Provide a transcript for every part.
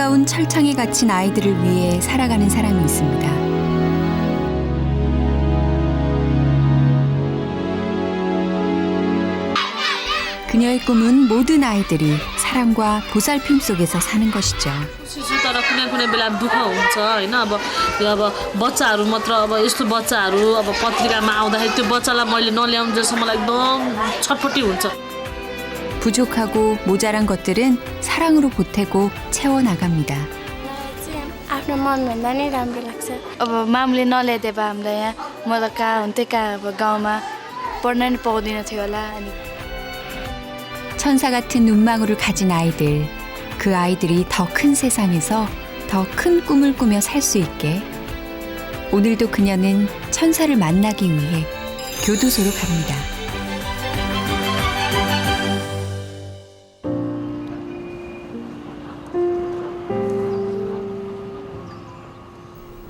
아름다운 철창에 갇힌 아이들을 위해 살아가는 사람이 있습니다. 그녀의 꿈은 모든 아이들이 사랑과 보살핌 속에서 사는 것이죠. तर कुनै कुनै बेला दुःख हुन्छ हैन अब त्यो अब बच्चाहरू मात्र अब यस्तो बच्चाहरू अब पत्रिकामा आउँदाखेरि त्यो बच्चालाई मैले नल्याउन्जेलसम्म मलाई एकदम छटपटी हुन्छ. 부족하고 모자란 것들은 사랑으로 보태고 채워나갑니다. आफ्नो मनभन्दा नै राम्रो लाग्छ. अब मामुले नल्याइदिए भए हामीलाई यहाँ म त कहाँ हुन्थेँ कहाँ अब गाउँमा पढ्न नि पाउँदिन थियो होला. अनि 천사 같은 눈망울을 가진 아이들, 그 아이들이 더 큰 세상에서 더 큰 꿈을 꾸며 살 수 있게 오늘도 그녀는 천사를 만나기 위해 교도소로 갑니다.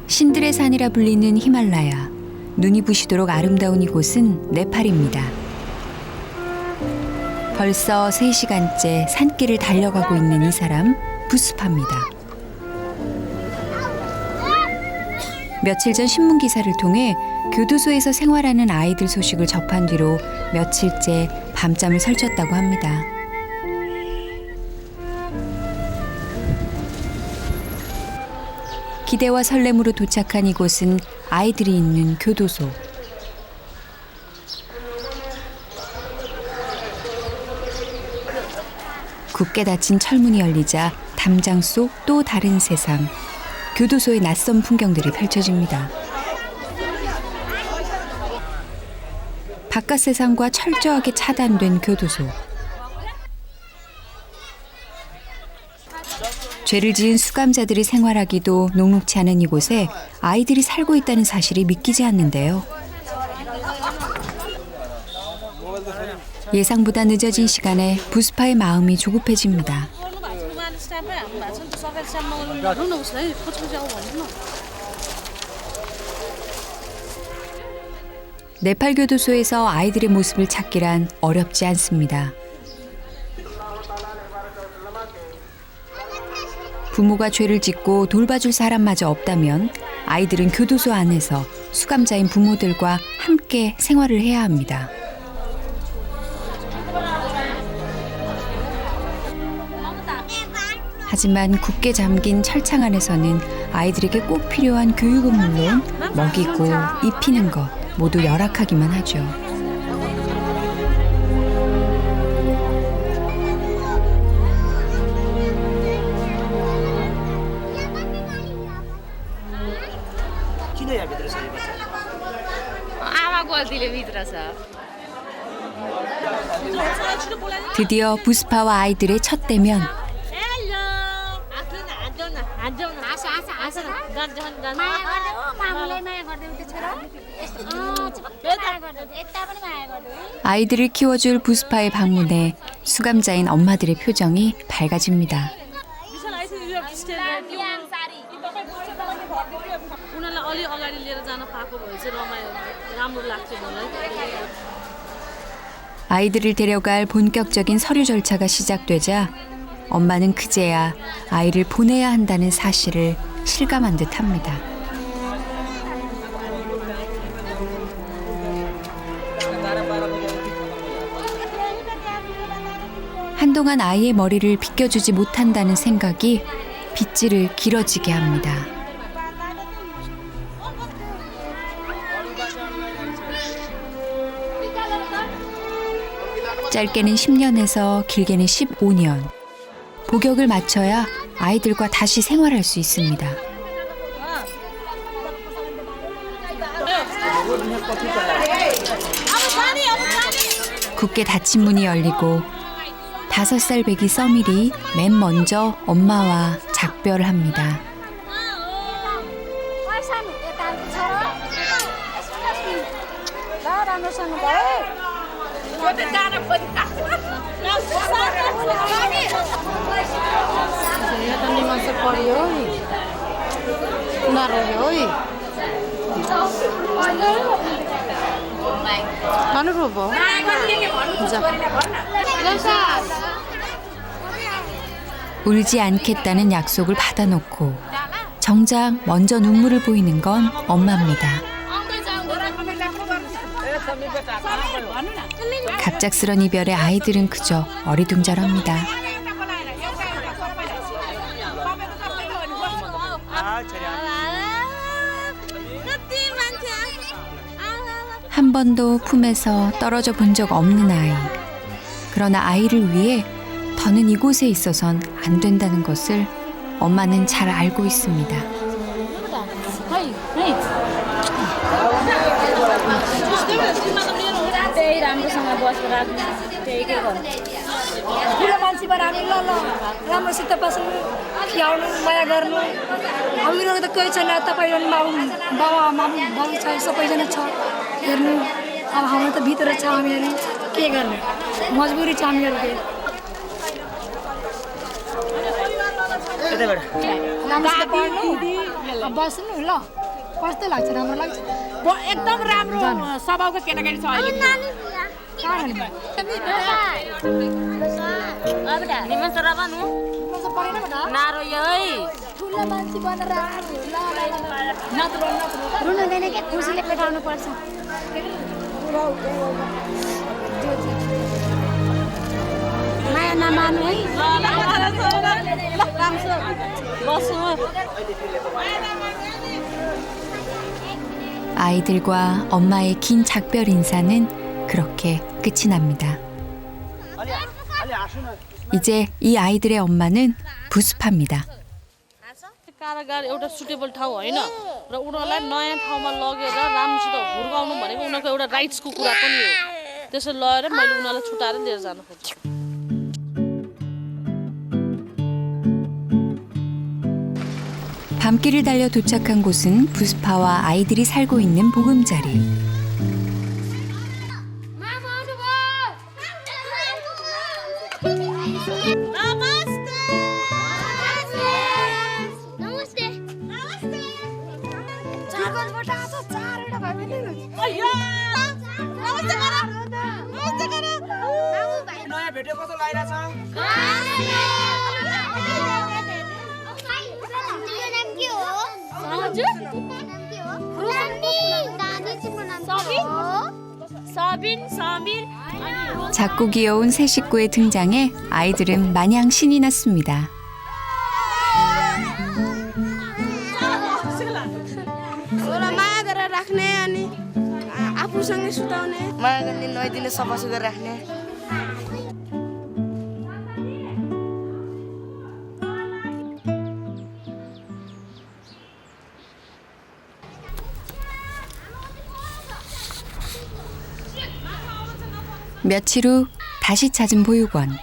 신들의 산이라 불리는 히말라야. 눈이 부시도록 아름다운 이곳은 네팔입니다. 벌써 3시간째 산길을 달려가고 있는 이 사람, 부스파입니다. 며칠 전 신문 기사를 통해 교도소에서 생활하는 아이들 소식을 접한 뒤로 며칠째 밤잠을 설쳤다고 합니다. 기대와 설렘으로 도착한 이곳은 아이들이 있는 교도소. 굳게 닫힌 철문이 열리자 담장 속 또 다른 세상, 교도소의 낯선 풍경들이 펼쳐집니다. 바깥 세상과 철저하게 차단된 교도소. 죄를 지은 수감자들이 생활하기도 녹록치 않은 이곳에 아이들이 살고 있다는 사실이 믿기지 않는데요. 예상보다 늦어진 시간에 부스파의 마음이 조급해집니다. 네팔 교도소에서 아이들의 모습을 찾기란 어렵지 않습니다. 부모가 죄를 짓고 돌봐줄 사람마저 없다면 아이들은 교도소 안에서 수감자인 부모들과 함께 생활을 해야 합니다. 하지만 굳게 잠긴 철창 안에서는 아이들에게 꼭 필요한 교육은 물론 먹이고 입히는 것 모두 열악하기만 하죠. 드디어 부스파와 아이들의 첫 대면. 아이들을 키워줄 부스파의 방문에 수감자인 엄마들의 표정이 밝아집니다. 아이들을 데려갈 본격적인 서류 절차가 시작되자 엄마는 그제야 아이를 보내야 한다는 사실을 실감한 듯합니다. 한동안 아이의 머리를 빗겨주지 못한다는 생각이 빗질을 길어지게 합니다. 짧게는 10년에서 길게는 15년. 복역을 마쳐야 아이들과 다시 생활할 수 있습니다. 굳게 닫힌 문이 열리고 5살 배기 서밀이 맨 먼저 엄마와 작별을 합니다. 울지 않겠다는 약속을 받아놓고 정작 먼저 눈물을 보이는 건 엄마입니다. 갑작스런 이별에 아이들은 그저 어리둥절합니다. 한 번도 품에서 떨어져 본 적 없는 아이. 그러나 아이를 위해 더는 이곳에 있어선 안 된다는 것을 엄마는 잘 알고 있습니다. त्यही राम्रोसँग बसेर राख्नु त्यही के गर्नु ठुलो मान्छे भएर हामी ल राम्रोसित बस्नु खियाउनु माया गर्नु हामीहरू त कोही छैन तपाईँ बाबा बाबु छ सबैजना छ हेर्नु अब हाम्रो त भित्र छ हामीहरू के गर्ने मजबुरी छ हामीहरूको राम्रोसित पढ्नु बस्नु ल कस्तो लाग्छ राम्रो लाग्छ एकदम राम्रो स्वभावको केटाकेटी छ अहिले नारो ठुलो मान्छे बनेर रुनु हुँदैन के खुसीले पेटाउनु पर्छ माया नमान्नु है 아이들과 엄마의 긴 작별 인사는 그렇게 끝이 납니다. 이제 이 아이들의 엄마는 부습합니다. कारागार एउटा सुटेबल ठाउँ होइन र उनीहरूलाई नयाँ ठाउँमा लगेर राम्रोसित हुर्काउनु भनेको उनीहरूको एउटा राइट्सको कुरा पनि हो त्यसरी लगेर मैले उनीहरूलाई छुटाएर लिएर जानु खोज्छु 밤길을 달려 도착한 곳은 부스파와 아이들이 살고 있는 보금자리. नयाँ भेट्यो कस्तो लागिरहेछ 작고 귀여운 새 식구의 등장에 아이들은 마냥 신이 났습니다. माया गरेर राख्ने अनि आफूसँगै सुताउने माया गर्ने नुहाइदिने सफासुग्घर राख्ने 며칠 후 다시 찾은 보육원.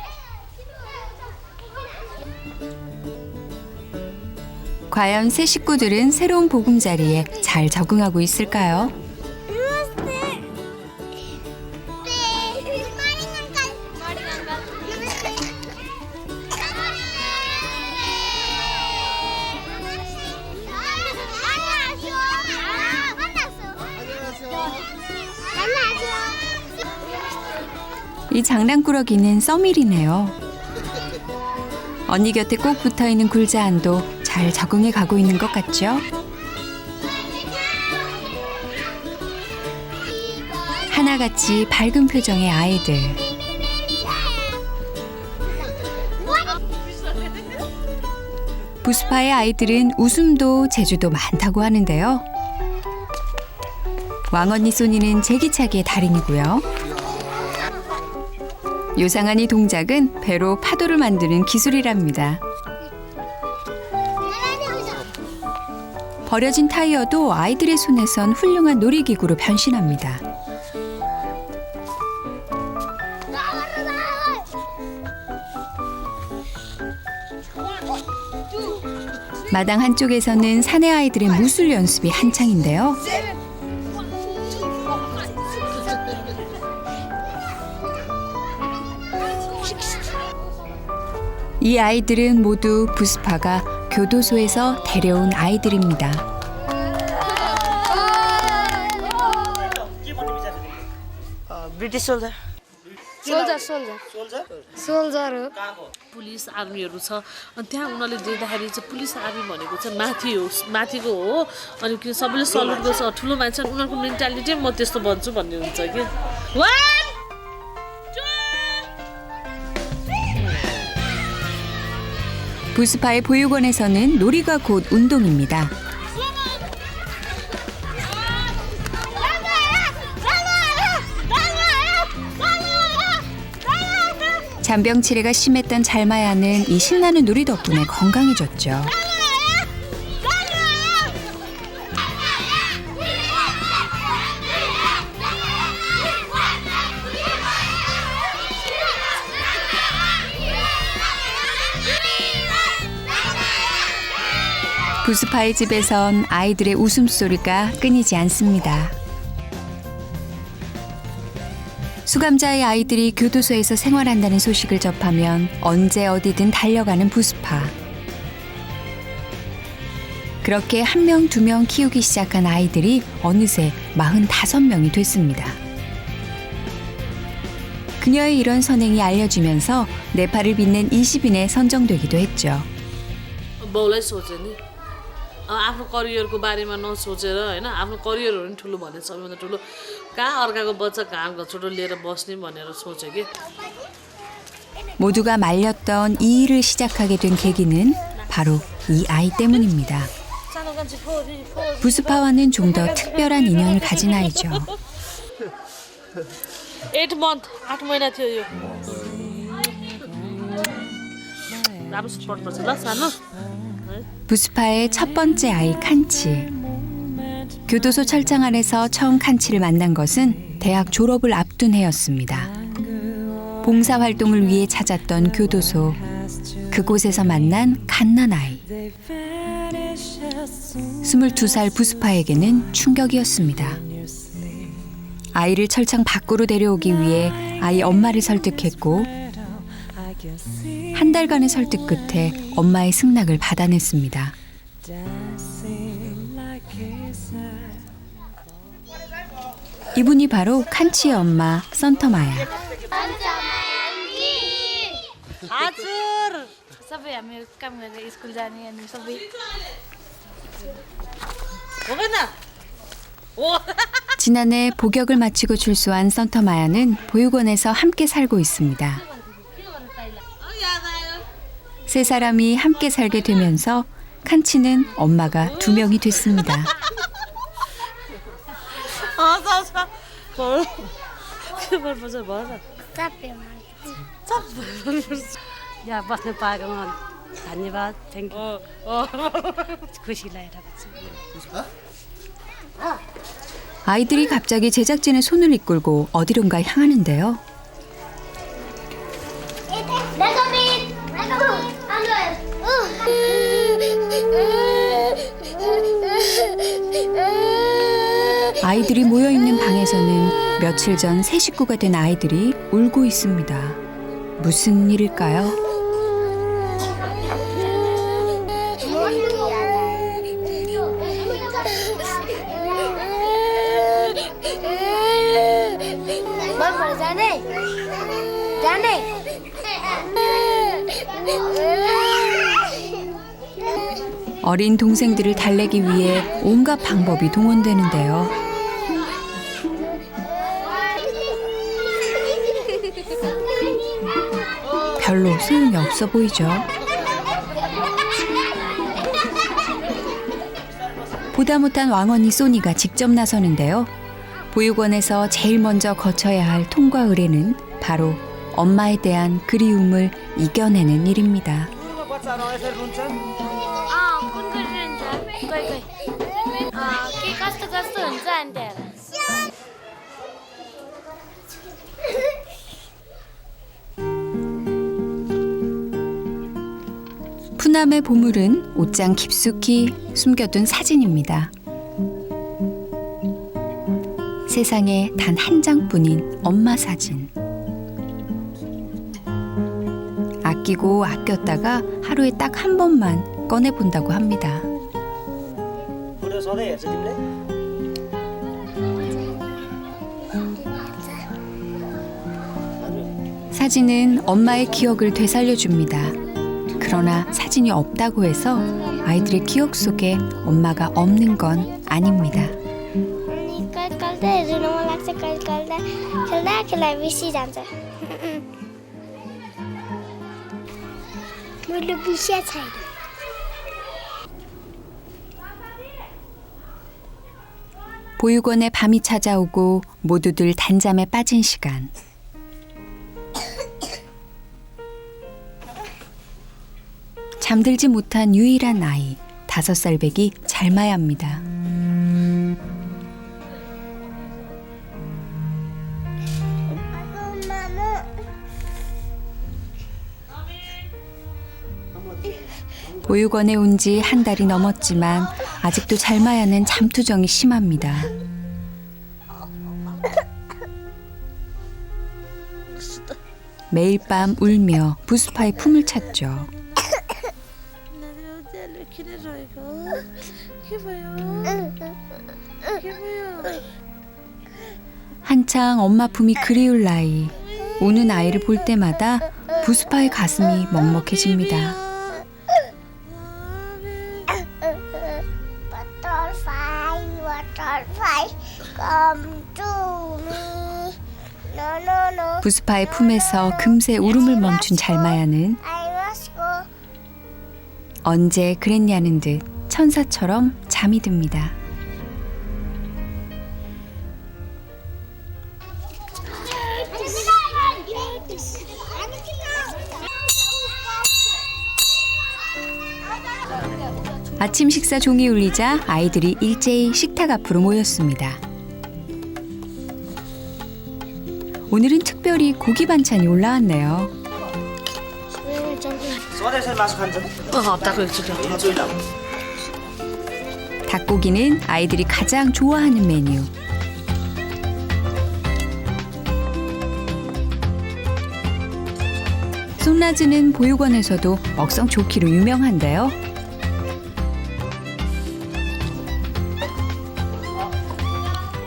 과연 새 식구들은 새로운 보금자리에 잘 적응하고 있을까요? 이 장난꾸러기는 써밀이네요. 언니 곁에 꼭 붙어있는 굴자안도 잘 적응해 가고 있는 것 같죠? 하나같이 밝은 표정의 아이들. 부스파의 아이들은 웃음도 재주도 많다고 하는데요. 왕언니 소니는 제기차기의 달인이고요. 요상한 이 동작은 배로 파도를 만드는 기술이랍니다. 버려진 타이어도 아이들의 손에선 훌륭한 놀이기구로 변신합니다. 마당 한쪽에서는 사내 아이들의 무술 연습이 한창인데요. 이 아이들은 모두 부스파가 교도소에서 데려온 아이들입니다. ब्रिटिस सोल्जर सोल्जर हो पुलिस आर्मीहरू छ अनि त्यहाँ उनीहरूले देख्दाखेरि चाहिँ पुलिस आर्मी भनेको चाहिँ माथि हो माथिको हो अनि किन सबैले सल्युट गर्छ ठुलो मान्छे उनीहरूको मेन्टालिटी म त्यस्तो भन्छु भन्ने हुन्छ कि 부스파의 보육원에서는 놀이가 곧 운동입니다. 잔병 치레가 심했던 잘마야는 이 신나는 놀이 덕분에 건강해졌죠. 부스파의 집에선 아이들의 웃음소리가 끊이지 않습니다. 수감자의 아이들이 교도소에서 생활한다는 소식을 접하면 언제 어디든 달려가는 부스파. 그렇게 한 명, 두 명 키우기 시작한 아이들이 어느새 45명이 됐습니다. 그녀의 이런 선행이 알려지면서 네팔을 빛낸 20인에 선정되기도 했죠. बाउलाई सोचे नि आफ्नो करियरको बारेमा नसोचेर होइन आफ्नो करियरहरू नि ठुलो भने सबैभन्दा ठुलो कहाँ अर्काको बच्चा कहाँ छोटो लिएर बस्ने भनेर सोचे कि 모두가 말렸던 이 일을 시작하게 된 계기는 바로 이 아이 때문입니다. 부스파와는 좀 더 특별한 인연을 가진 아이죠. 8 महिना थियो यो राम्रोसित पढ्नुपर्छ ल सानो 부스파의 첫 번째 아이 칸치. 교도소 철장 안에서 처음 칸치를 만난 것은 대학 졸업을 앞둔 해였습니다. 봉사활동을 위해 찾았던 교도소. 그곳에서 만난 갓난아이. 22살 부스파에게는 충격이었습니다. 아이를 철창 밖으로 데려오기 위해 아이 엄마를 설득했고 한 달간의 설득 끝에 엄마의 승낙을 받아냈습니다. 이분이 바로 칸치의 엄마 선터마야. सबै हामी काम गरेर स्कुल जाने अनि सबै 지난해 복역을 마치고 출소한 선터마야는 보육원에서 함께 살고 있습니다. 세 사람이 함께 살게 되면서 칸치는 엄마가 2명이 됐습니다. यहाँ बस्न पाएकोमा धन्यवाद थ्याङ्क यू खुसी लागेर 아이들이 갑자기 제작진의 손을 이끌고 어디론가 향하는데요. 아이들이 모여있는 방에서는 며칠 전 새 식구가 된 아이들이 울고 있습니다. 무슨 일일까요? 어린 동생들을 달래기 위해 온갖 방법이 동원되는데요. 별로 소용이 없어 보이죠. 보다 못한 왕언니 소니가 직접 나서는데요. 보육원에서 제일 먼저 거쳐야 할 통과 의뢰는 바로 엄마에 대한 그리움을 이겨내는 일입니다. 푸남의 보물은 옷장 깊숙이 숨겨둔 사진입니다. 세상에 단 한 장뿐인 엄마 사진. 아끼고 아꼈다가 하루에 딱 한 번만 꺼내본다고 합니다. 사진은 엄마의 기억을 되살려줍니다. 그러나 사진이 없다고 해서 아이들의 기억 속에 엄마가 없는 건 아닙니다. अनि कहिले कहिले त हेर्नु मन लाग्छ कहिले कहिले खेल्दा खेल्दा बिर्सिजान्छ मैले बिर्सिया छैन 보육원에 밤이 찾아오고 모두들 단잠에 빠진 시간. 잠들지 못한 유일한 아이, 5살 배기 잘마야입니다. 보육원에 온 지 한 달이 넘었지만 아직도 잘마야는 잠투정이 심합니다. 매일 밤 울며 부스파의 품을 찾죠. 한창 엄마 품이 그리울 나이. 우는 아이를 볼 때마다 부스파의 가슴이 먹먹해집니다. 부스파의 품에서 금세 울음을 멈춘 잘마야는 언제 그랬냐는 듯 천사처럼 잠이 듭니다. 아침 식사 종이 울리자 아이들이 일제히 식탁 앞으로 모였습니다. 오늘은 특별히 고기 반찬이 올라왔네요. हप्ताको एकचोटि 닭고기는 아이들이 가장 좋아하는 메뉴. 쏨라즈는 보육원에서도 먹성 좋기로 유명한데요.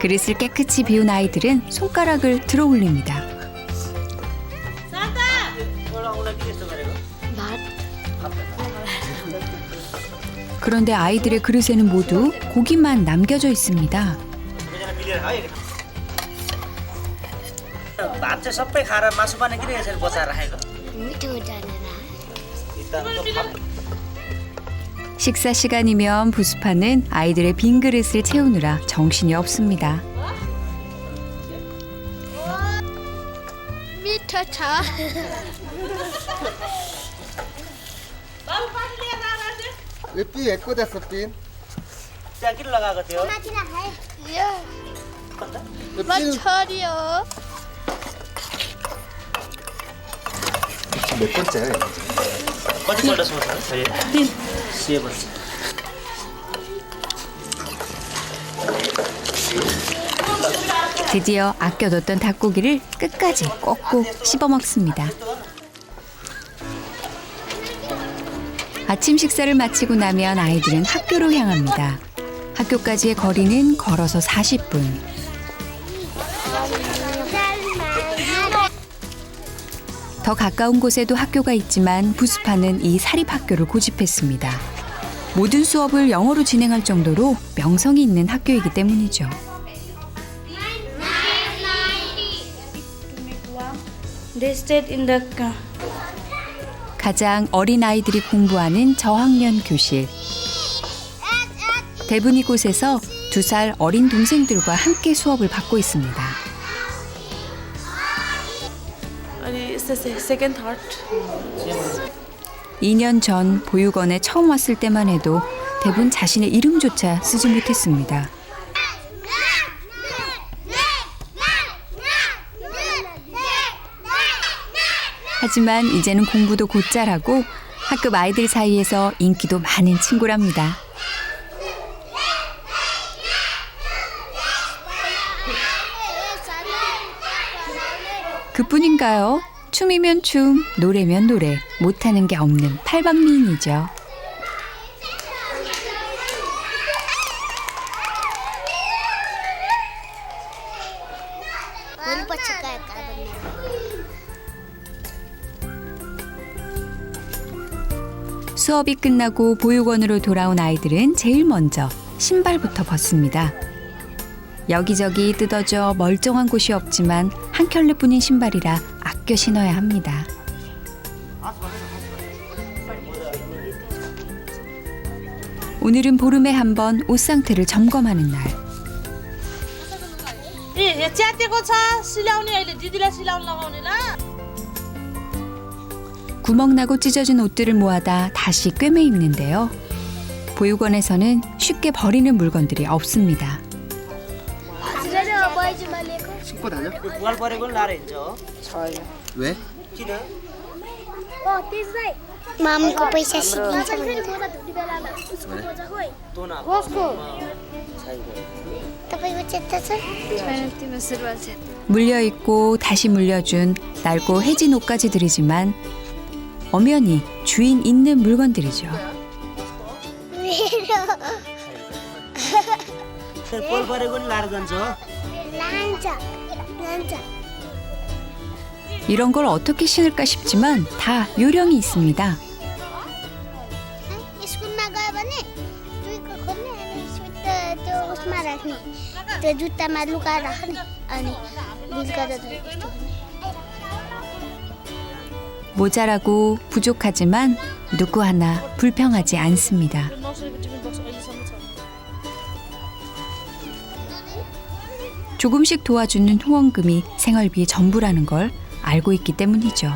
그릇을 깨끗이 비운 아이들은 손가락을 들어 올립니다. 그런데 아이들의 그릇에는 모두 고기만 남겨져 있습니다. भात चाहिँ सबै खाएर मासु पनि किन यसरी बचाएर राखेको मिठो जानेर 식사 시간이면 부스파는 아이들의 빈 그릇을 채우느라 정신이 없습니다. मिठो छ यति हेक्को जस्तो पिन त्यहाँ किन लगाएको थियो छोरी हो 몇 번째? कतिपल्ट सोच्छ सिएपछि 드디어 아껴뒀던 닭고기를 끝까지 꼭꼭 씹어 먹습니다. 아침 식사를 마치고 나면 아이들은 학교로 향합니다. 학교까지의 거리는 걸어서 40분. 더 가까운 곳에도 학교가 있지만 부스파는 이 사립학교를 고집했습니다. 모든 수업을 영어로 진행할 정도로 명성이 있는 학교이기 때문이죠. 가장 어린 아이들이 공부하는 저학년 교실. 대부분 이곳에서 2살 어린 동생들과 함께 수업을 받고 있습니다. 2년 전 보육원에 처음 왔을 때만 해도 대부분 자신의 이름조차 쓰지 못했습니다. 하지만 이제는 공부도 곧잘하고 학급 아이들 사이에서 인기도 많은 친구랍니다. 그뿐인가요? 춤이면 춤, 노래면 노래, 못하는 게 없는 팔방미인이죠. 수업이 끝나고 보육원으로 돌아온 아이들은 제일 먼저 신발부터 벗습니다. 여기저기 뜯어져 멀쩡한 곳이 없지만 한 켤레뿐인 신발이라 아껴 신어야 합니다. 오늘은 보름에 한 번 옷 상태를 점검하는 날. ए च्यातेको छ सिलाउने अहिले दिदीलाई सिलाउन लगाउने ल 구멍나고 찢어진 옷들을 모아다 다시 꿰매 입는데요. 보육원에서는 쉽게 버리는 물건들이 없습니다. 신고 다녀? 부활 버리고 나를 했죠. 왜? किन? मामको पैसा सिकिन्छ तँ न तपाईँको चेत्ता छ 물려입고 다시 물려준 낡고 해진 옷까지 드리지만 엄연히 주인 있는 물건들이죠. पोल परेको नि लाएर जान्छ लान्छ 이런 걸 어떻게 신을까 싶지만 다 요령이 있습니다. स्कुलमा गयो भने दुईको खोल्ने अनि सुत्ता त्यो उसमा राख्ने त्यो जुत्तामा लुकाएर राख्ने अनि बेलुका त यस्तो गर्ने 모자라고 부족하지만 누구 하나 불평하지 않습니다. 조금씩 도와주는 후원금이 생활비의 전부라는 걸 알고 있기 때문이죠.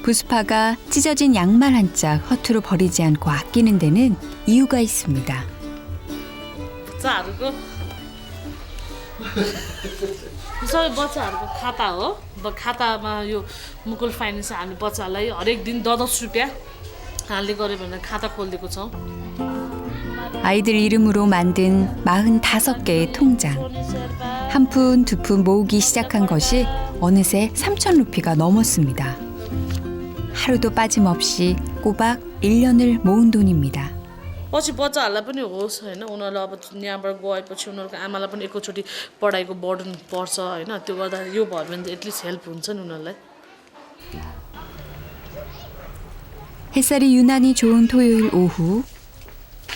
부스파가 찢어진 양말 한 짝 허투루 버리지 않고 아끼는 데는 이유가 있습니다. बच्चाहरूको सबै बच्चाहरूको खाता हो अब खातामा यो मुकुल फाइनेन्स हामी बच्चालाई हरेक दिन 10 रुपियाँ हाल्ने गऱ्यो भने खाता खोलिदिएको छौँ 아이들 이름으로 만든 45개의 통장. 한 푼, 두 푼 모으기 시작한 것이 어느새 3,000루피가 넘었습니다. 하루도 빠짐없이 꼬박 1년을 모은 돈입니다. पछि बच्चाहरूलाई पनि होस् होइन उनीहरूलाई अब यहाँबाट गएपछि उनीहरूको आमालाई पनि एकैचोटि पढाइको बर्डन पर्छ होइन त्यो गर्दा यो भयो भने एटलिस्ट हेल्प हुन्छ नि उनीहरूलाई 햇살이 유난히 좋은 토요일 오후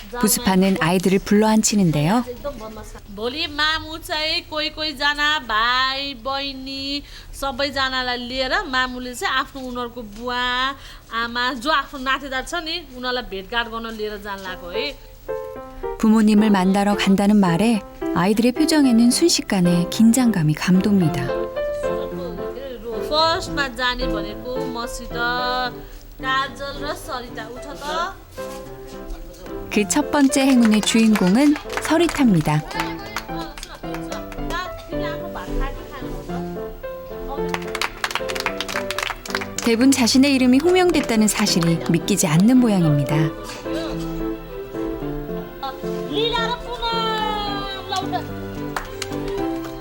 부스파는 아이들을 불러앉히는데요. भोलि मामु चाहिँ कोहीजना भाइ बहिनी सबैजनालाई लिएर मामुले चाहिँ आफ्नो उनीहरूको बुवा आमा जो आफ्नो नातेदार छ नि उनीहरूलाई भेटघाट गर्न लिएर जान लाग्यो है 부모님을 만나러 간다는 말에 아이들의 표정에는 순식간에 긴장감이 감돕니다. फर्स्टमा जाने भनेको मसित काजल र सरिता उठ त 그 첫 번째 행운의 주인공은 서리타입니다. 대부분 자신의 이름이 호명됐다는 사실이 믿기지 않는 모양입니다.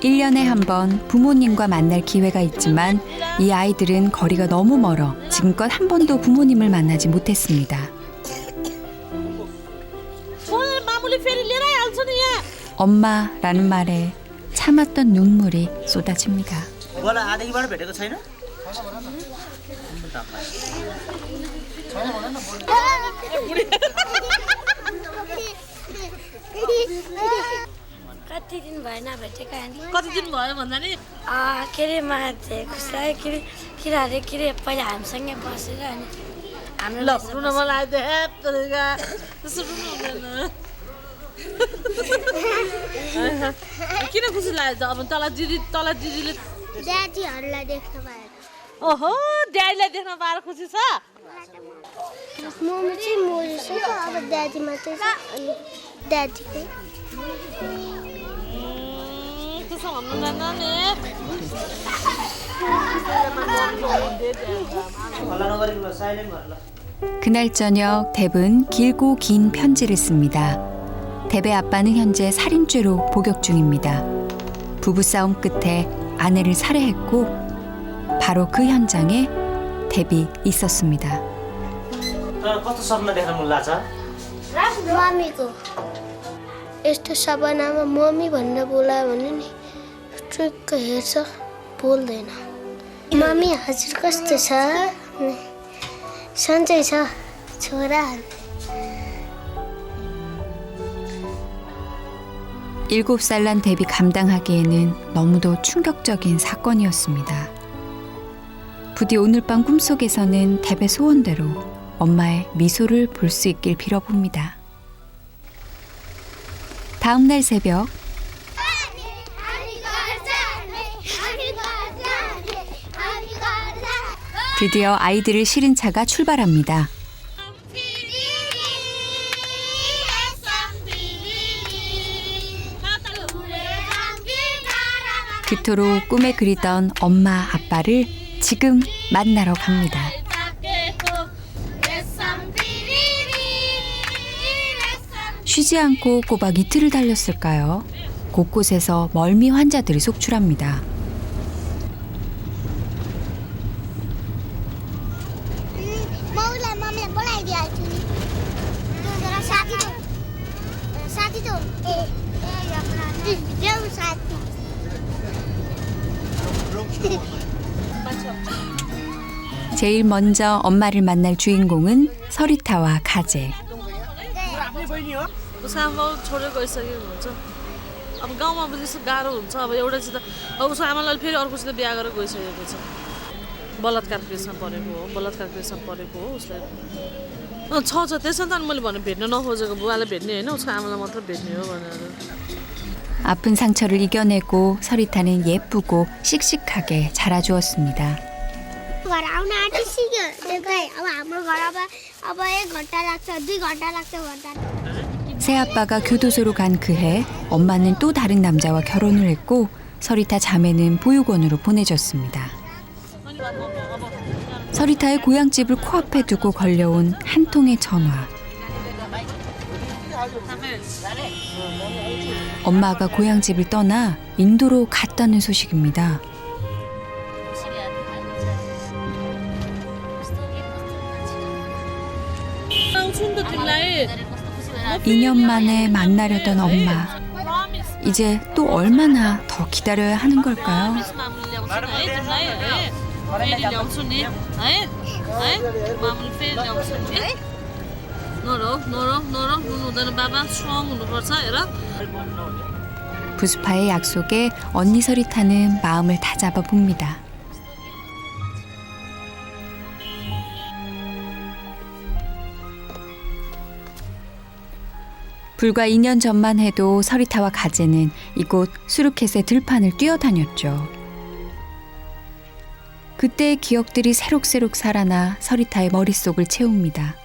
1년에 한 번 부모님과 만날 기회가 있지만 이 아이들은 거리가 너무 멀어 지금껏 한 번도 부모님을 만나지 못했습니다. 엄마라는 말에 참았던 눈물이 쏟아집니다. मलाई आदेखिबाट भेटेको छैन कति दिन भएन भेटेका कति दिन भयो भन्दा नि के अरे मलाई खुसी लाग्यो के अरे पहिला हामीसँगै बसेर अनि हाम्रो ल रुन मलाई त्यसो रुनु हुँदैन किन खुसी लाग्यो अब तल दिदीले ड्याडीहरूलाई देख्न पाएर ओहो ड्याडीलाई देख्न पाएर खुसी छ मम्मी चाहिँ मरिसक्यो अब ड्याडी मात्रै छ अनि ड्याडीकै त्यसो भन्नुहुँदैन नि हल्ला नगरिकन साइलेन्ट भएर ल 그날 저녁 뎁은 길고 긴 편지를 씁니다. 뎁의 아빠는 현재 살인죄로 복역 중입니다. 부부싸움 끝에 아내를 살해했고 바로 그 현장에 뎁이 있었습니다. कस्तो सपना देख्न मन लाग्छ मम्मीको यस्तो सपनामा मम्मी भनेर बोलायो भने नि ट्रुक्क हेर्छ बोल्दैन मम्मी हजुर कस्तो छ सन्चै छ छोरा 7살 난 데뷔 감당하기에는 너무도 충격적인 사건이었습니다. 부디 오늘 밤 꿈속에서는 데뷔 소원대로 엄마의 미소를 볼 수 있길 빌어봅니다. 다음 날 새벽 드디어 아이들을 실은 차가 출발합니다. 그토록 꿈에 그리던 엄마 아빠를 지금 만나러 갑니다. 쉬지 않고 꼬박 이틀을 달렸을까요? 곳곳에서 멀미 환자들이 속출합니다. 제일 먼저 엄마를 만날 주인공은 서리타와 가제. उसको आमा छोडेर गइसकेको हुन्छ अब गाउँमा पनि त्यस्तो गाह्रो हुन्छ अब एउटासित अब उसको आमालाई फेरि अर्कोसित बिहा गरेर गइसकेको छ बलात्कार केसमा परेको हो उसलाई छ त्यसमा त मैले भने भेट्न नखोजेको बुवालाई भेट्ने होइन उसको आमालाई मात्र भेट्ने हो भनेर 아픈 상처를 이겨내고 서리타는 예쁘고 씩씩하게 자라주었습니다. घर आउन आँटिसक्यो अब हाम्रो घर अब 1 घन्टा लाग्छ 2 घन्टा लाग्छ भन्दा 새아빠가 교도소로 간 그해 엄마는 또 다른 남자와 결혼을 했고 서리타 자매는 보육원으로 보내졌습니다. 서리타의 고향집을 코앞에 두고 걸려온 한 통의 전화. 엄마가 고향집을 떠나 인도로 갔다는 소식입니다. 2년 만에 만나려던 엄마. 이제 또 얼마나 더 기다려야 하는 걸까요? 부스파의 약속에 언니 서리타는 마음을 다잡아 봅니다. 불과 2년 전만 해도 서리타와 가제는 이곳 수르켓의 들판을 뛰어다녔죠. 그때의 기억들이 새록새록 살아나 서리타의 머릿속을 채웁니다.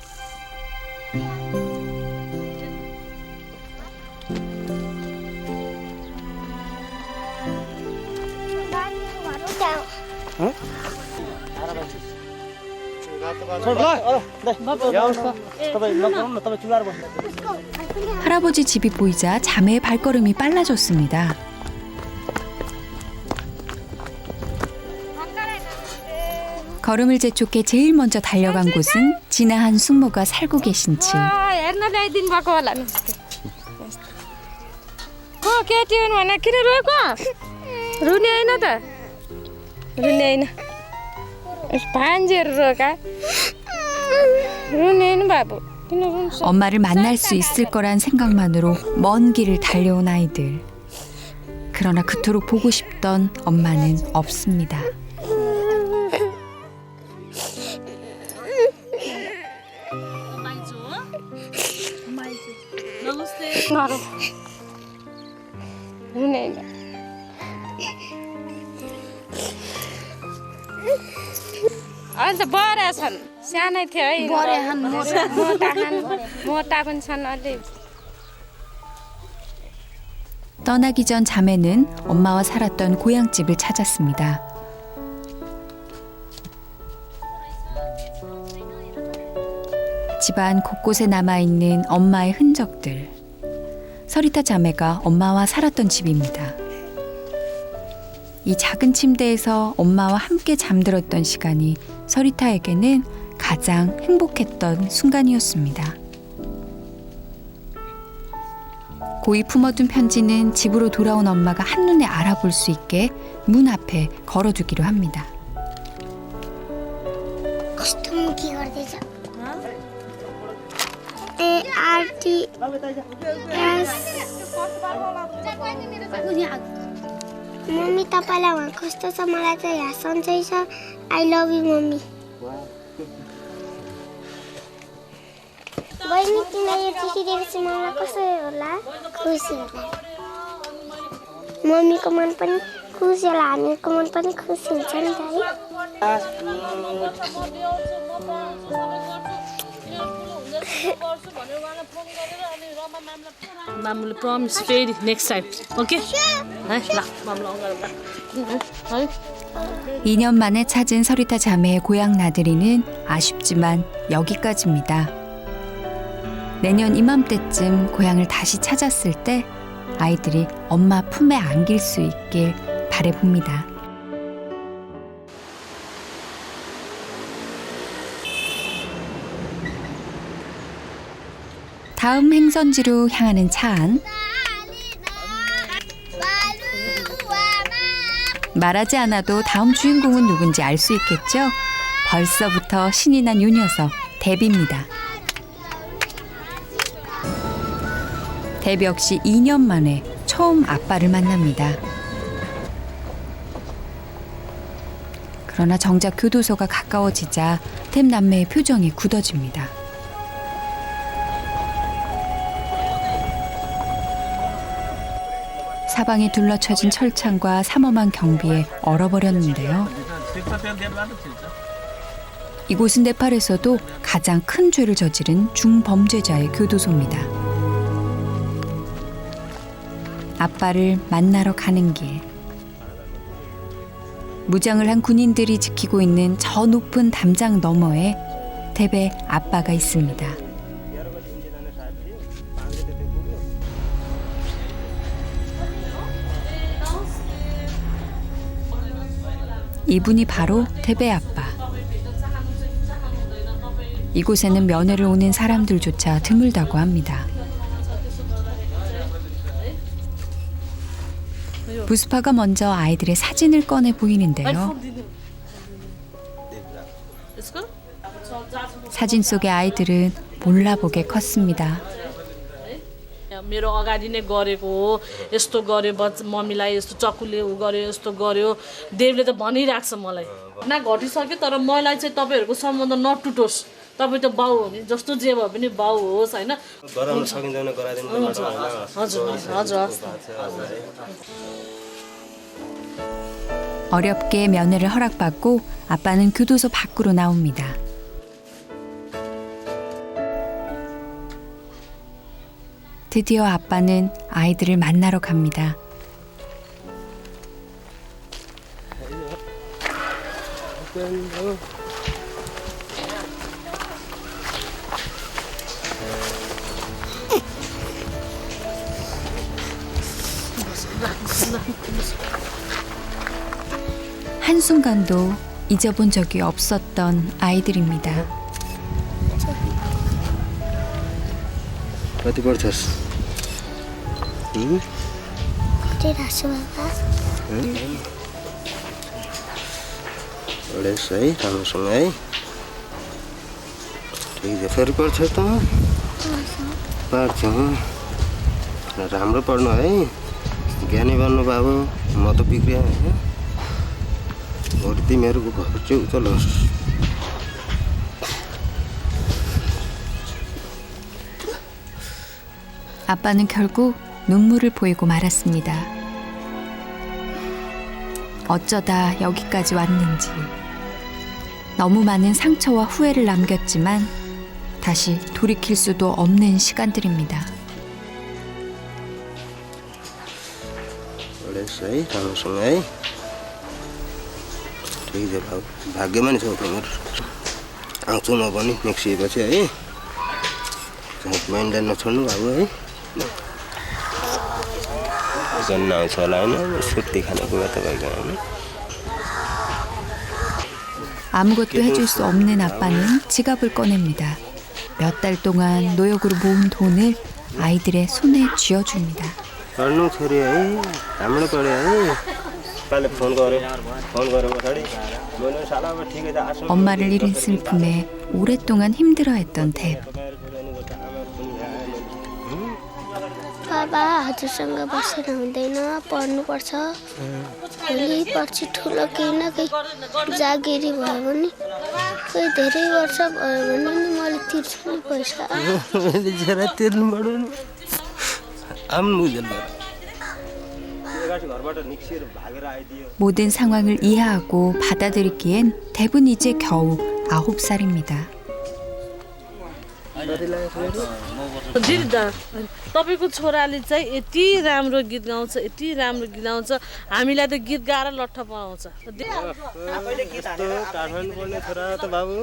할아버지 집이 보이자 자매의 발걸음이 빨라졌습니다. 걸음을 재촉해 제일 먼저 달려간 곳은 진아한 숙모가 살고 계신 집. 엄마를 만날 수 있을 거란 생각만으로 먼 길을 달려온 아이들. 그러나 그토록 보고 싶던 엄마는 없습니다. अहिले त बढा छन् सानै थियो है मोटा पनि छन् अलि. 떠나기 전 자매는 엄마와 살았던 고향집을 찾았습니다. 집안 곳곳에 남아있는 엄마의 흔적들. 서리타 자매가 엄마와 살았던 집입니다. 이 작은 침대에서 엄마와 함께 잠들었던 시간이 서리타에게는 가장 행복했던 순간이었습니다. 고이 품어둔 편지는 집으로 돌아온 엄마가 한눈에 알아볼 수 있게 문 앞에 걸어두기로 합니다. कस्तो मुखी गर्दैछ ARTS मम्मी तपाईँलाई उहाँ कस्तो छ मलाई चाहिँ यहाँ सन्चै छ आई लभ यु मम्मी बहिनी तिमीलाई यो चिठी दिएपछि मलाई कसरी होला खुसी होला मम्मीको मन पनि खुसी होला हामीहरूको मन पनि खुसी हुन्छ नि त है मामुले प्रमिस फेरि नेक्स्ट टाइम ओके है ल मामुले अगाडि है 2년 만에 찾은 서리타 자매의 고향 나들이는 아쉽지만 여기까지입니다. 내년 이맘때쯤 고향을 다시 찾았을 때 아이들이 엄마 품에 안길 수 있길 바라봅니다. 다음 행선지로 향하는 차 안. 말하지 않아도 다음 주인공은 누군지 알 수 있겠죠? 벌써부터 신이 난 요 녀석, 데뷔입니다. 데뷔 역시 2년 만에 처음 아빠를 만납니다. 그러나 정작 교도소가 가까워지자 탭 남매의 표정이 굳어집니다. 사방에 둘러쳐진 철창과 삼엄한 경비에 얼어버렸는데요. 이곳은 네팔에서도 가장 큰 죄를 저지른 중범죄자의 교도소입니다. 아빠를 만나러 가는 길. 무장을 한 군인들이 지키고 있는 저 높은 담장 너머에 탭의 아빠가 있습니다. 이분이 바로 탭의 아빠. 이곳에는 면회를 오는 사람들조차 드물다고 합니다. 부스파가 먼저 아이들의 사진을 꺼내 보이는데요. 사진 속의 아이들은 몰라보게 컸습니다. मेरो अगाडि नै गरेको हो यस्तो गर्यो मम्मीलाई यस्तो चक्कुले उ गर्यो यस्तो गर्यो देवले त भनिरहेको छ मलाई ना घटिसक्यो तर मलाई चाहिँ तपाईँहरूको सम्बन्ध नटुटोस् तपाईँ त बाउ हो नि जस्तो जे भए पनि बाउ होस् होइन गराउन सकिँदैन गराइदिनु हजुर हजुर 어렵게 면회를 허락받고 아빠는 교도소 밖으로 나옵니다. 드디어 아빠는 아이들을 만나러 갑니다. 한순간도 잊어본 적이 없었던 아이들입니다. कति पढ्छस् पढिरहेछु बाबा पढेस् है राम्रोसँग है ठिक छ फेरि पढ्छ त पढ्छ राम्रो पढ्नु है ज्ञानी बन्नु बाबु म त बिग्रिएँ होइन भोलि तिमीहरूको घर चाहिँ उतल होस् 아빠는 결국 눈물을 보이고 말았습니다. 어쩌다 여기까지 왔는지. 너무 많은 상처와 후회를 남겼지만 다시 돌이킬 수도 없는 시간들입니다. पढेस् है राम्रोसँग है ठिक छ बाबु भाग्यमा नि छौ तिमीहरू आउँछु म पनि नेक्स्ट इयरपछि है माइन्डलाई नछोड्नु बाबु है जन्न आउँछ होला होइन सुत्ती खानेकुरा तपाईँको होइन 아무것도 해줄 수 없는 아빠는 지갑을 꺼냅니다. 몇 달 동안 노역으로 모은 돈을 아이들의 손에 쥐어줍니다. पढ्नु छोरी है राम्रो पढ्यो है कहिले फोन गऱ्यो पछाडि मैले साला अब ठिकै छ आसो 엄마를 잃은 슬픔에 오랫동안 힘들어했던 뎁. बाबा हजुरसँग बसेर हुँदैन पढ्नुपर्छ भोलि पर्सि ठुलो केही न केही जागिरी भयो भने कोही धेरै वर्ष भयो भने नि मैले तिर्छु नि पैसा मैले जेरा तिर्नु पर्यो आम्नु बुझेल घरबाट निक्सिएर भागेर आइदियो 모든 상황을 이해하고 받아들이기엔 뎁은 이제 겨우 9살입니다. दिदी दा तपाईँको छोराले चाहिँ यति राम्रो गीत गाउँछ यति राम्रो गीत गाउँछ हामीलाई त गीत गाएर लट्ठ पाउँछ काठमाडौँ पढ्ने छोरा त बाबु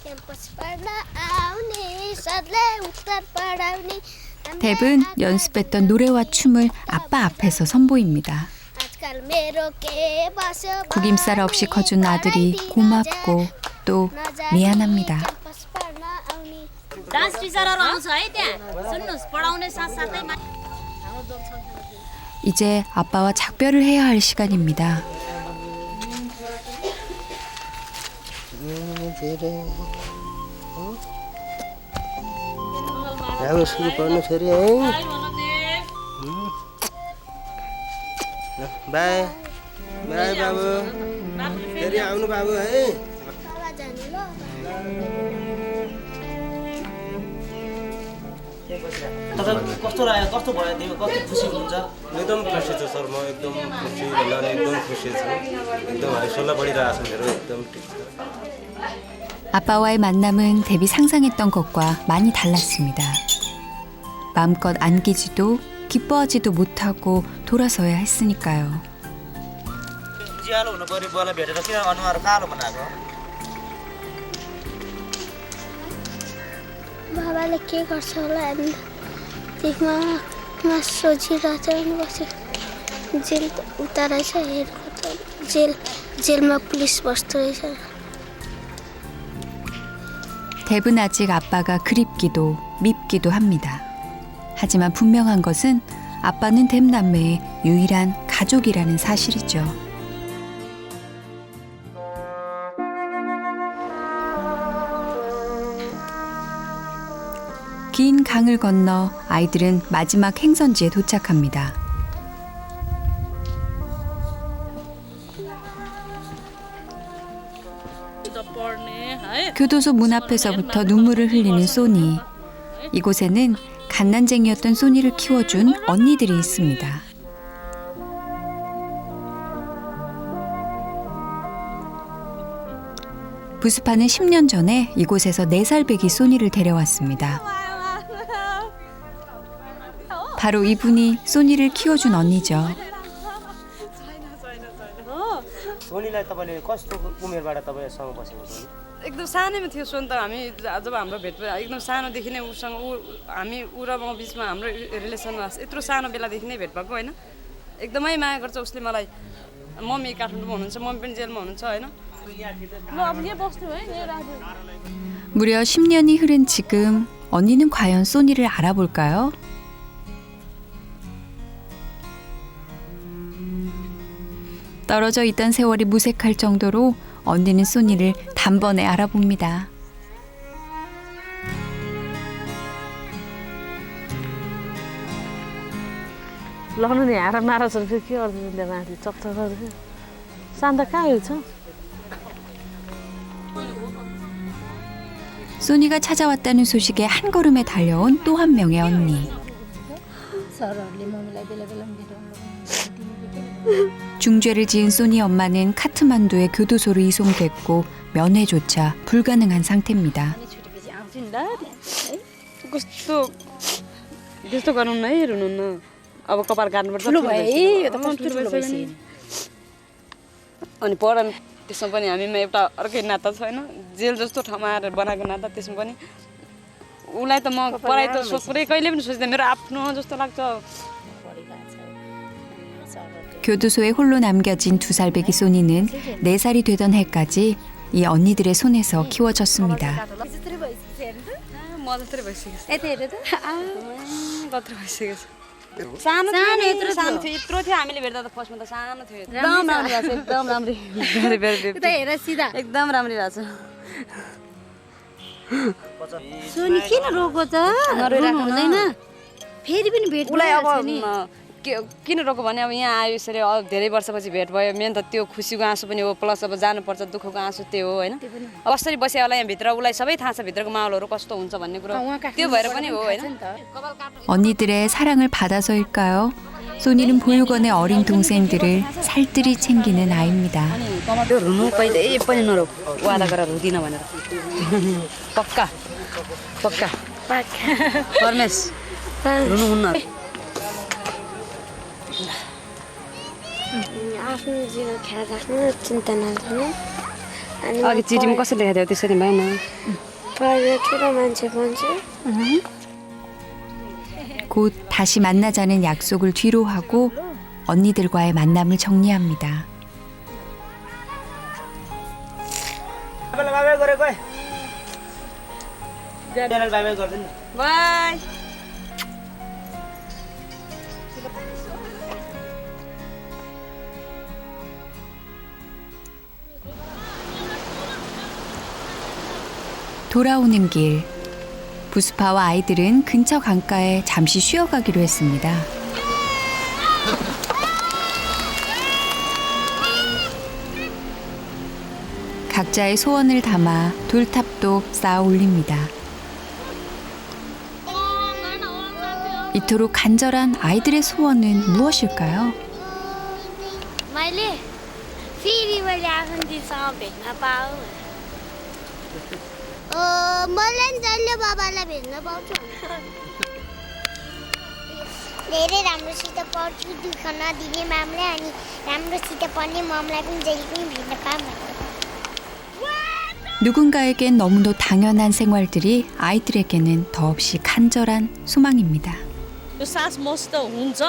क्याम्पस पढ्न आउने सधैँ उत्तर पढाउने 뎁은 연습했던 노래와 춤을 아빠 앞에서 선보입니다. आजकल मेरो के बस्यो 구김살 없이 커준 아들이 고맙고 또 미안합니다. क्याम्पस पढ्न आउने डान्स टिचरहरू आउँछ है त्यहाँ सुन्नुहोस् पढाउने साथसाथै 이제 아빠와 작별을 해야 할 시간입니다. राम्रो सुरु पढ्नु छोरी है बाई बाई बाबु फेरि आउनु बाबु है बाबा जाने ल कस्तो लाग्यो कस्तो भयो तिमी कति खुसी हुनुहुन्छ एकदम खुसी छु सर म एकदम खुसी भन्नाले एकदम खुसी छु एकदम हरिसोल्ला बढिरहेको छ मेरो एकदम ठिक छ 아빠와의 만남은 뎁이 상상했던 것과 많이 달랐습니다. 마음껏 안기지도 기뻐하지도 못하고 돌아서야 했으니까요. उज्यालो हुनु पर्यो बुवालाई भेटेर किन अनुहार कालो बनाएको बाबाले के गर्छ होला हामी त्यसमा सोचिरहेको छ अनि बसेको जेल उता रहेछ हेरेको त जेलमा पुलिस बस्दो रहेछ 뎁은 아직 아빠가 그립기도 밉기도 합니다. 하지만 분명한 것은 아빠는 뎁 남매의 유일한 가족이라는 사실이죠. 긴 강을 건너 아이들은 마지막 행선지에 도착합니다. 교도소 문 앞에서부터 눈물을 흘리는 소니. 이곳에는 갓난쟁이였던 소니를 키워준 언니들이 있습니다. 부스파는 10년 전에 이곳에서 4살 배기 소니를 데려왔습니다. 바로 이분이 소니를 키워준 언니죠. सोनीलाई तपाईँले कस्तो उमेरबाट तपाईँसँग बसेको छ एकदम सानैमा थियो सोनी त हामी जब हाम्रो भेट भयो एकदम सानोदेखि नै उसँग हामी ऊ र म बिचमा हाम्रो रिलेसन यत्रो सानो बेलादेखि नै भेट भएको होइन एकदमै माया गर्छ उसले मलाई मम्मी काठमाडौँमा हुनुहुन्छ मम्मी पनि जेलमा हुनुहुन्छ होइन 무려 10년이 흐른 지금 언니는 과연 소니를 알아볼까요? 떨어져 있던 세월이 무색할 정도로 언니는 소니를 단번에 알아봅니다. लग्नु नि हारा मारा छ फेरि के गर्छ माथि चक्चक गर्छ शान्त कहाँ छ 소니가 찾아왔다는 소식에 한 걸음에 달려온 또 한 명의 언니. 중죄를 지은 소니 엄마는 카트만두에 교도소로 이송됐고 면회조차 불가능한 상태입니다. त्यस्तो गर्नु न है हेर्नु न अब कपाल काट्नुपर्छ अनि पढाउनु त्यसमा पनि हामीमा एउटा अर्कै नाता छैन जेल जस्तो ठाउँमा आएर बनाएको नाता त्यसमा पनि उसलाई त म पढाइ त पुरै कहिले पनि सोच्दैन मेरो आफ्नो जस्तो लाग्छ 교도소에 홀로 남겨진 2살 배기 소니는 4살이 되던 해까지 이 언니들의 손에서 키워졌습니다. म जत्रै भइसकेको छ यति हेर त कत्रो भइसकेको छ सानो थियो यत्रो थियो हामीले भेट्दा त फर्स्टमा त सानो थियो एकदम राम्रो भएको छ एकदम राम्रो हेर सिधा एकदम राम्रो भएको छ सोनी किन रोको त हुँदैन फेरि पनि भेट उसलाई अब किन रोको भने अब यहाँ आयो यसरी अब धेरै वर्षपछि भेट भयो मेन त त्यो खुसीको आँसु पनि हो प्लस अब जानुपर्छ दुःखको आँसु त्यो हो होइन अब कसरी बस्यो होला यहाँभित्र उसलाई सबै थाहा छ भित्रको माहौलहरू कस्तो हुन्छ भन्ने कुरो त्यो भएर पनि हो होइन 언니들의 사랑을 받아서일까요? 소니는 보육원의 어린 동생들을 살뜰히 챙기는 아이입니다. त्यो रुनु कहिले पनि नरो वादा गरेर रुदिन भनेर पक्का पक्का परमेश रुनु हुन्न आफ्नो जीवन ख्याल राख्नु चिन्ता नगर्नु अनि अघि चिठीमा कसरी लेखाएको थियो त्यसरी भएन पढेर ठुलो मान्छे बन्छु 곧 다시 만나자는 약속을 뒤로 하고 언니들과의 만남을 정리합니다. बाई 돌아오는 길 부스파와 아이들은 근처 강가에 잠시 쉬어가기로 했습니다. 각자의 소원을 담아 돌탑도 쌓아 올립니다. 이토록 간절한 아이들의 소원은 무엇일까요? मैले फेरि मैले आफ्नो दिदीसँग भेट्न पाऊँ मलाई नि जहिले बाबालाई भेट्न पाउँछु धेरै राम्रोसित पढ्छु दुःख नदिने मामलाई अनि राम्रोसित पढ्ने ममलाई पनि जहिले पनि भेट्न पाऊँ 누군가에겐 너무도 당연한 생활들이 아이들에게는 더없이 간절한 소망입니다. यो सास मसित हुन्छ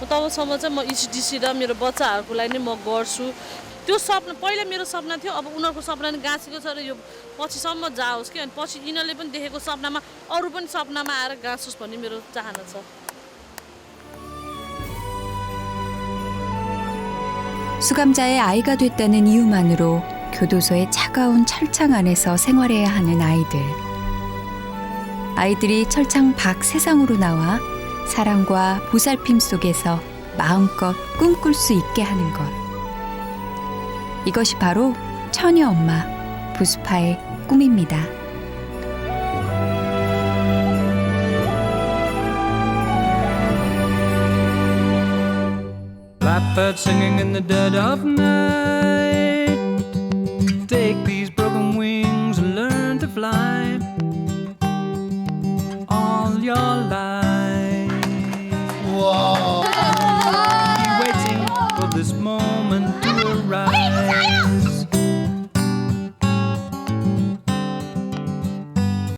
तबसम्म चाहिँ म इसिडिसी र मेरो बच्चाहरूको लागि नै म गर्छु त्यो सपना पहिला मेरो सपना थियो अब उनीहरूको सपना नि गाँसेको छ र यो पछिसम्म जाओस् कि अनि पछि यिनीहरूले पनि देखेको सपनामा अरू पनि सपनामा आएर गाँसोस् भन्ने मेरो चाहना छ 수감자의 아이가 됐다는 이유만으로 교도소의 차가운 철창 안에서 생활해야 하는 아이들. 아이들이 철창 밖 세상으로 나와 사랑과 보살핌 속에서 마음껏 꿈꿀 수 있게 하는 것. 이것이 바로 처녀 엄마 부스파의 꿈입니다. Blackbird singing in the dead of night. Take these broken wings and learn to fly.